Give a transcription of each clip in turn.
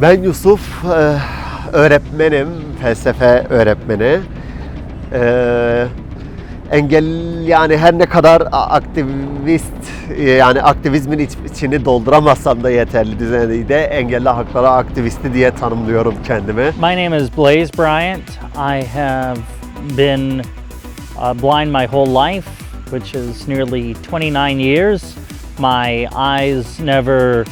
Ben Yusuf, öğretmenim, felsefe öğretmeni. Engel yani her ne kadar aktivist yani aktivizmin içini dolduramazsam da yeterli düzeyde engelli hakları aktivisti diye tanımlıyorum kendimi. My name is Blaze Bryant. I have been blind my whole life, which is nearly 29 years. My eyes never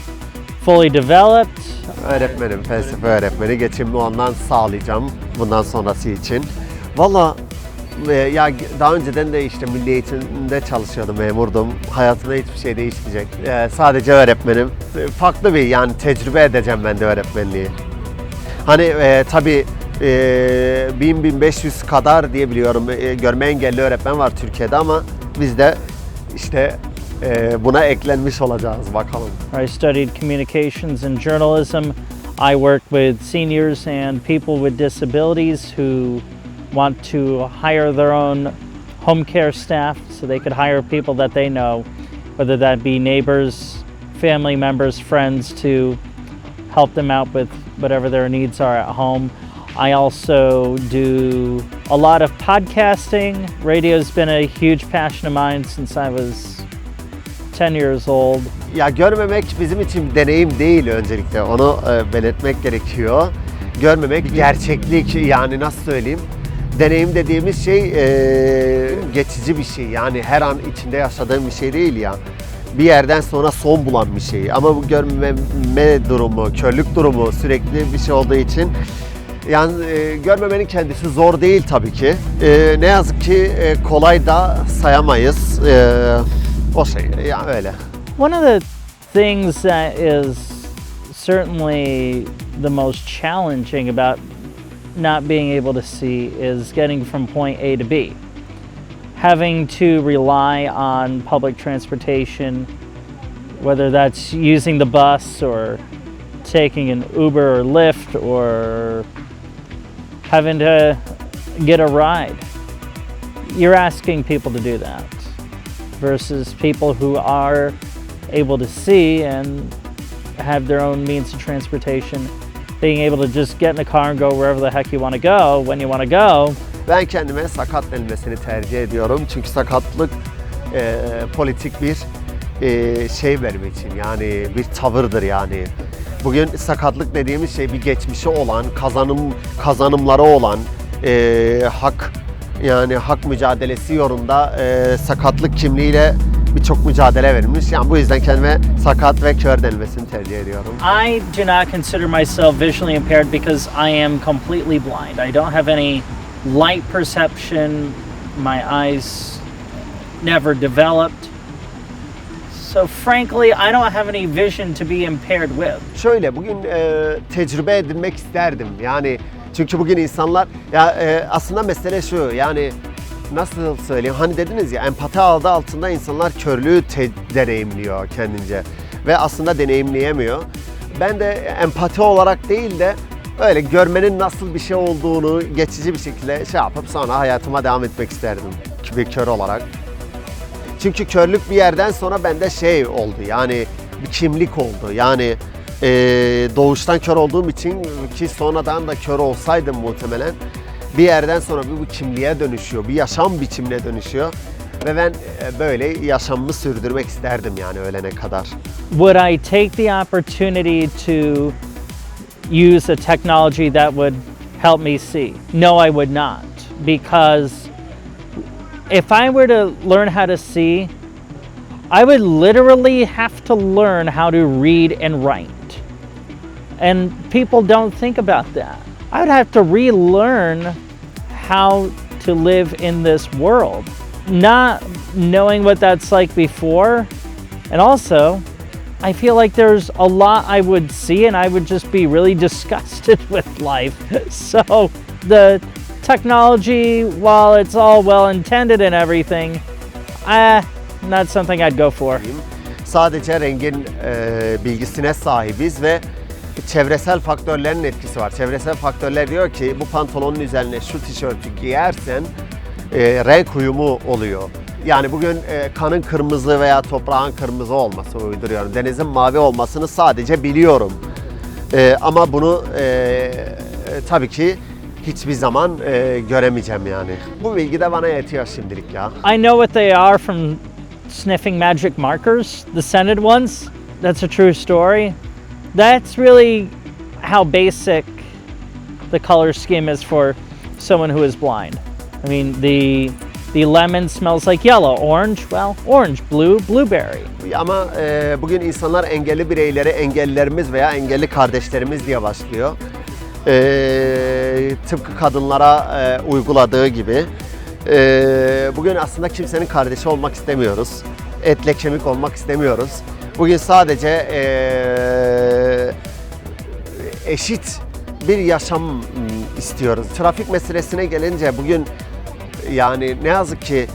fully developed. Öğretmenim, felsefe öğretmeni. Geçimimi ondan sağlayacağım bundan sonrası için. Valla ya daha önceden de işte milli eğitimde çalışıyordum, memurdum. Hayatımda hiçbir şey değişmeyecek. Sadece öğretmenim. Farklı bir yani tecrübe edeceğim ben de öğretmenliği. Hani tabii 1000-1500 kadar diye biliyorum görme engelli öğretmen var Türkiye'de ama biz de işte buna eklenmiş olacağız bakalım. I studied communications and journalism. I work with seniors and people with disabilities who want to hire their own home care staff so they could hire people that they know, whether that be neighbors, family members, friends, to help them out with whatever their needs are at home. I also do a lot of podcasting. Radio's been a huge passion of mine since I was 10 years old. Ya görmemek bizim için bir deneyim değil öncelikle. Onu belirtmek gerekiyor. Görmemek bir gerçeklik yani nasıl söyleyeyim? Deneyim dediğimiz şey geçici bir şey. Yani her an içinde yaşadığım bir şey değil ya. Bir yerden sonra son bulan bir şey. Ama bu görmeme durumu, körlük durumu sürekli bir şey olduğu için yani görmemenin kendisi zor değil tabii ki. Ne yazık ki kolay da sayamayız. O şey yani öyle. One of the things that is certainly the most challenging about not being able to see is getting from point A to B. Having to rely on public transportation, whether that's using the bus or taking an Uber or Lyft or having to get a ride. You're asking people to do that versus people who are able to see and have their own means of transportation, being able to just get in a car and go wherever the heck you want to go when you want to go. Ben kendime sakat denilmesini tercih ediyorum çünkü sakatlık politik bir şey benim için yani bir tavırdır yani. Bugün sakatlık dediğimiz şey bir geçmişi olan, kazanımları olan hak yani hak mücadelesi yolunda sakatlık kimliğiyle birçok mücadele verilmiş. Yani bu yüzden kendime sakat ve kör denilmesini tercih ediyorum. I do not consider myself visually impaired because I am completely blind. I don't have any light perception. My eyes never developed. So frankly, I don't have any vision to be impaired with. Şöyle bugün tecrübe edinmek isterdim. Yani çünkü bugün insanlar ya aslında mesele şu yani nasıl söyleyeyim hani dediniz ya empati adı altında insanlar körlüğü deneyimliyor kendince ve aslında deneyimleyemiyor. Ben de empati olarak değil de öyle görmenin nasıl bir şey olduğunu geçici bir şekilde şey yapıp sonra hayatıma devam etmek isterdim bir kör olarak. Çünkü körlük bir yerden sonra bende şey oldu yani bir kimlik oldu yani doğuştan kör olduğum için ki sonradan da kör olsaydım muhtemelen bir yerden sonra bu kimliğe dönüşüyor, bir yaşam biçimine dönüşüyor ve ben böyle yaşamımı sürdürmek isterdim yani ölene kadar. Would I take the opportunity to use a technology that would help me see? No, I would not, because if I were to learn how to see, I would literally have to learn how to read and write. And people don't think about that. I would have to relearn how to live in this world, not knowing what that's like before. And also, I feel like there's a lot I would see and I would just be really disgusted with life. So the technology, while it's all well intended and everything, not something I'd go for. Sadece rengin bilgisine sahibiz ve çevresel faktörlerin etkisi var. Çevresel faktörler diyor ki bu pantolonun üzerine şu tişörtü giyersen renk uyumu oluyor. Yani bugün kanın kırmızı veya toprağın kırmızı olması uyduruyorum. Denizin mavi olmasını sadece biliyorum. Ama bunu tabii ki hiçbir zaman göremeyeceğim yani. Bu bilgi de bana yetiyor şimdilik ya. I know what they are from sniffing magic markers, the scented ones. That's a true story. That's really how basic the color scheme is for someone who is blind. I mean, the lemon smells like yellow, orange, well, orange, blue, blueberry. Ama bugün insanlar engelli bireyleri engellilerimiz veya engelli kardeşlerimiz diye başlıyor. Tıpkı kadınlara uyguladığı gibi. Bugün aslında kimsenin kardeşi olmak istemiyoruz. Etle kemik olmak istemiyoruz. Bugün sadece eşit bir yaşam istiyoruz. Trafik meselesine gelince bugün yani ne yazık ki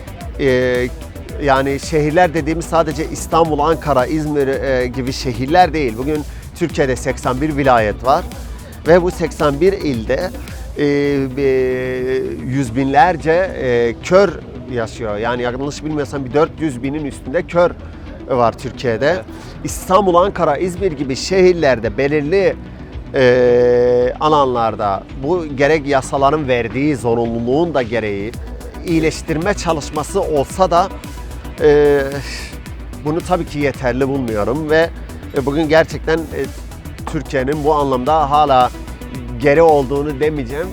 yani şehirler dediğimiz sadece İstanbul, Ankara, İzmir gibi şehirler değil. Bugün Türkiye'de 81 vilayet var ve bu 81 ilde yüz binlerce kör yaşıyor. Yani yanlış bilmiyorsam bir 400 binin üstünde kör var Türkiye'de. Evet. İstanbul, Ankara, İzmir gibi şehirlerde belirli alanlarda bu gerek yasaların verdiği zorunluluğun da gereği iyileştirme çalışması olsa da bunu tabii ki yeterli bulmuyorum ve bugün gerçekten Türkiye'nin bu anlamda hala geri olduğunu demeyeceğim,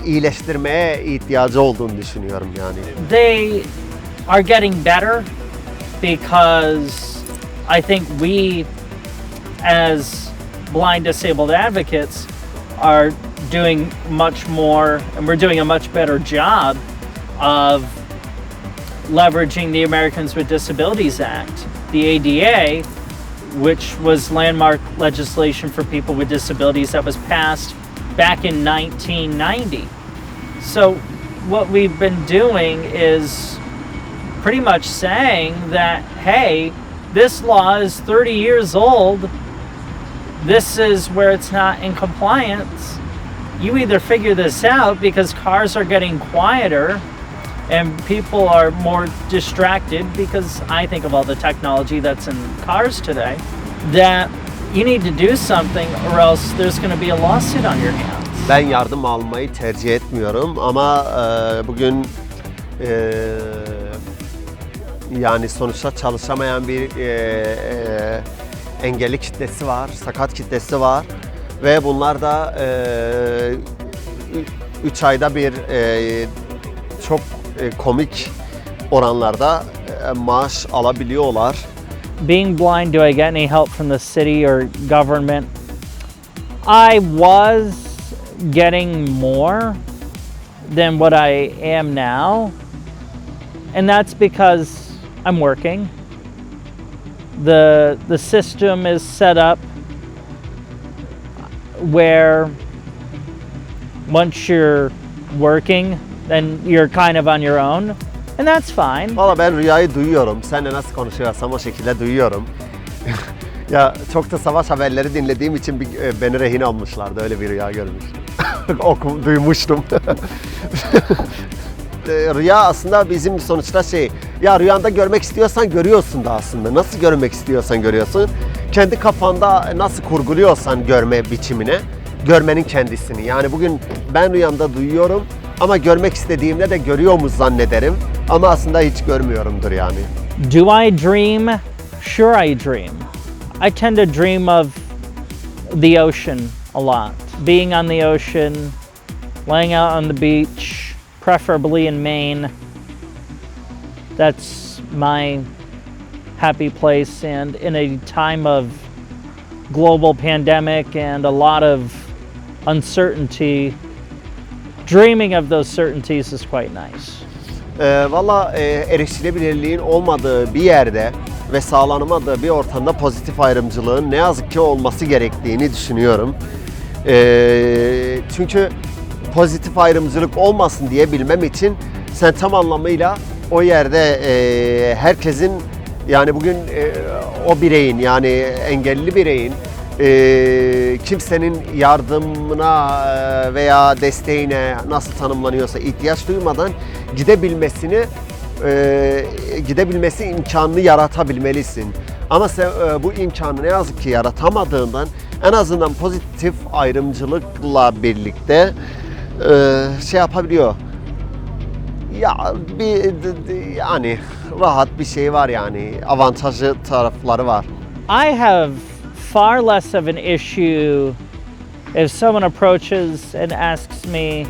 iyileştirmeye ihtiyacı olduğunu düşünüyorum yani. They are getting better because I think we as blind disabled advocates are doing much more and we're doing a much better job of leveraging the Americans with Disabilities Act, the ADA, which was landmark legislation for people with disabilities that was passed back in 1990. So what we've been doing is pretty much saying that, hey, this law is 30 years old. This is where it's not in compliance. You either figure this out because cars are getting quieter and people are more distracted because I think of all the technology that's in cars today, that you need to do something or else there's going to be a lawsuit on your hands. Ben yardım almayı tercih etmiyorum ama bugün yani sonuçta çalışamayan bir engelli kitlesi var, sakat kitlesi var ve bunlar da 3 ayda bir çok komik oranlarda maaş alabiliyorlar. Being blind, do I get any help from the city or government? I was getting more than what I am now, and that's because I'm working. The system is set up where once you're working, then you're kind of on your own, and that's fine. Valla ben Rüya'yı duyuyorum. Seninle nasıl konuşuyorsam o şekilde duyuyorum. Ya çok da savaş haberleri dinlediğim için beni rehin almışlardı. Öyle bir rüya görmüştüm. Duymuştum. Rüya aslında bizim sonuçta ya rüyanda görmek istiyorsan görüyorsun da aslında. Nasıl görmek istiyorsan görüyorsun. Kendi kafanda nasıl kurguluyorsan görme biçimine, görmenin kendisini. Yani bugün ben rüyamda duyuyorum ama görmek istediğimde de görüyormuş zannederim. Ama aslında hiç görmüyorumdur yani. Do I dream? Sure I dream. I tend to dream of the ocean a lot. Being on the ocean, laying out on the beach, preferably in Maine. That's my happy place, and in a time of global pandemic and a lot of uncertainty, dreaming of those certainties is quite nice. Valla erişilebilirliğin olmadığı bir yerde ve sağlanamadığı bir ortamda pozitif ayrımcılığın ne yazık ki olması gerektiğini düşünüyorum. Çünkü pozitif ayrımcılık olmasın diyebilmem için sen tam anlamıyla o yerde herkesin yani bugün o bireyin yani engelli bireyin kimsenin yardımına veya desteğine nasıl tanımlanıyorsa ihtiyaç duymadan gidebilmesi imkanını yaratabilmelisin. Ama sen bu imkanı ne yazık ki yaratamadığından en azından pozitif ayrımcılıkla birlikte şey yapabiliyor. Ya yani rahat bir şey var yani avantajlı tarafları var. I have far less of an issue if someone approaches and asks me,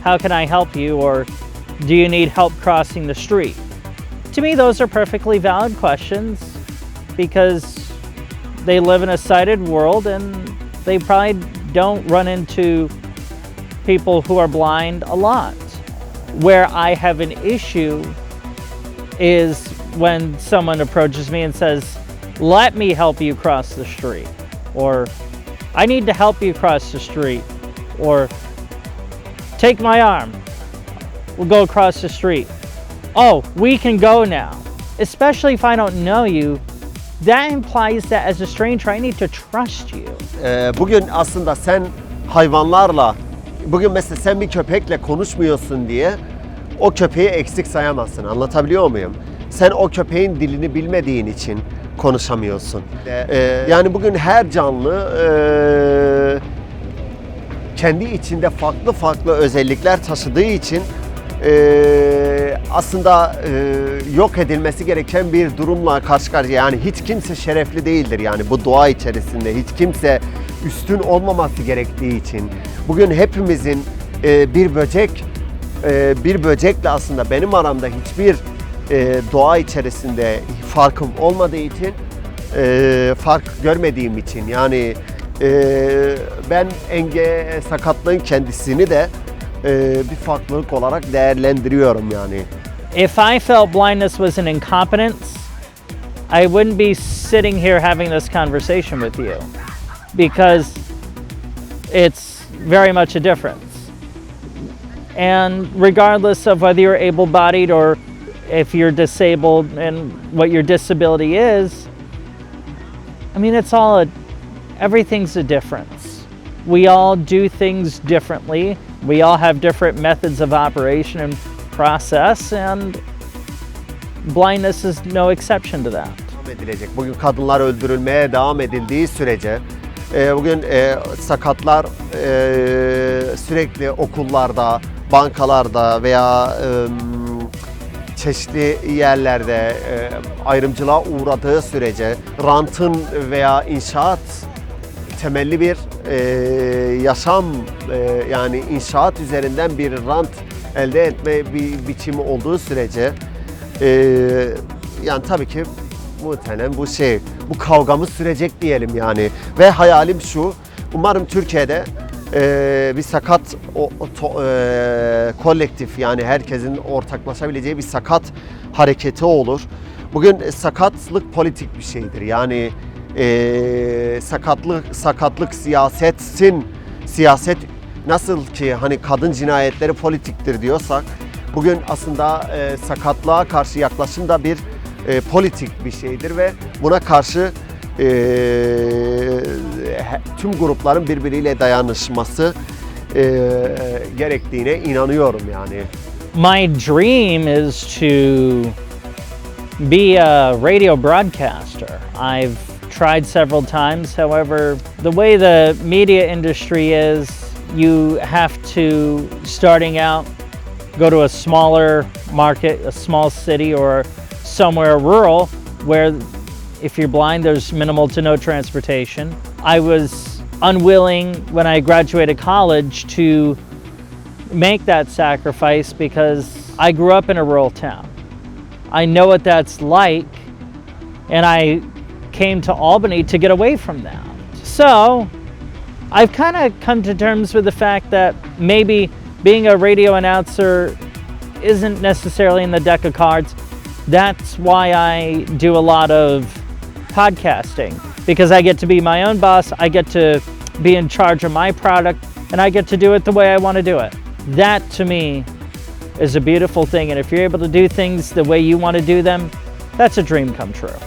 how can I help you? Or do you need help crossing the street? To me, those are perfectly valid questions because they live in a sighted world and they probably don't run into people who are blind a lot. Where I have an issue is when someone approaches me and says, let me help you cross the street, or I need to help you cross the street, or take my arm, we'll go across the street. Oh, we can go now. Especially if I don't know you, that implies that as a stranger I need to trust you. Bugün aslında sen hayvanlarla, bugün mesela sen bir köpekle konuşmuyorsun diye o köpeği eksik sayamazsın. Anlatabiliyor muyum? Sen o köpeğin dilini bilmediğin için konuşamıyorsun. Yani bugün her canlı kendi içinde farklı farklı özellikler taşıdığı için aslında yok edilmesi gereken bir durumla karşı karşıya. Yani hiç kimse şerefli değildir yani bu doğa içerisinde. Hiç kimse üstün olmaması gerektiği için. Bugün hepimizin bir böcekle aslında benim aramda hiçbir doğa içerisinde farkım olmadığı için, fark görmediğim için yani ben sakatlığın kendisini de bir farklılık olarak değerlendiriyorum yani. If I felt blindness was an incompetence, I wouldn't be sitting here having this conversation with you because it's very much a difference. And regardless of whether you're able-bodied or if you're disabled and what your disability is, I mean, everything's a difference. We all do things differently. We all have different methods of operation and process, and blindness is no exception to that. Edilecek. Bugün kadınlar öldürülmeye devam edildiği sürece bugün sakatlar sürekli okullarda, bankalarda veya çeşitli yerlerde ayrımcılığa uğradığı sürece rantın veya inşaat temelli bir yaşam yani inşaat üzerinden bir rant elde etme bir biçimi olduğu sürece yani tabii ki muhtemelen bu kavgamız sürecek diyelim yani. Ve hayalim şu, umarım Türkiye'de bir sakat kolektif yani herkesin ortaklaşabileceği bir sakat hareketi olur. Bugün sakatlık politik bir şeydir yani sakatlık siyaset nasıl ki hani kadın cinayetleri politiktir diyorsak bugün aslında sakatlığa karşı yaklaşım da bir politik bir şeydir ve buna karşı tüm grupların birbiriyle dayanışması gerektiğine inanıyorum yani. My dream is to be a radio broadcaster. I've tried several times. However, the way the media industry is, you have to, starting out, go to a smaller market, a small city, or somewhere rural where if you're blind, there's minimal to no transportation. I was unwilling when I graduated college to make that sacrifice because I grew up in a rural town. I know what that's like, and I came to Albany to get away from that. So I've kind of come to terms with the fact that maybe being a radio announcer isn't necessarily in the deck of cards. That's why I do a lot of podcasting, because I get to be my own boss, I get to be in charge of my product, and I get to do it the way I want to do it. That to me is a beautiful thing, and if you're able to do things the way you want to do them, that's a dream come true.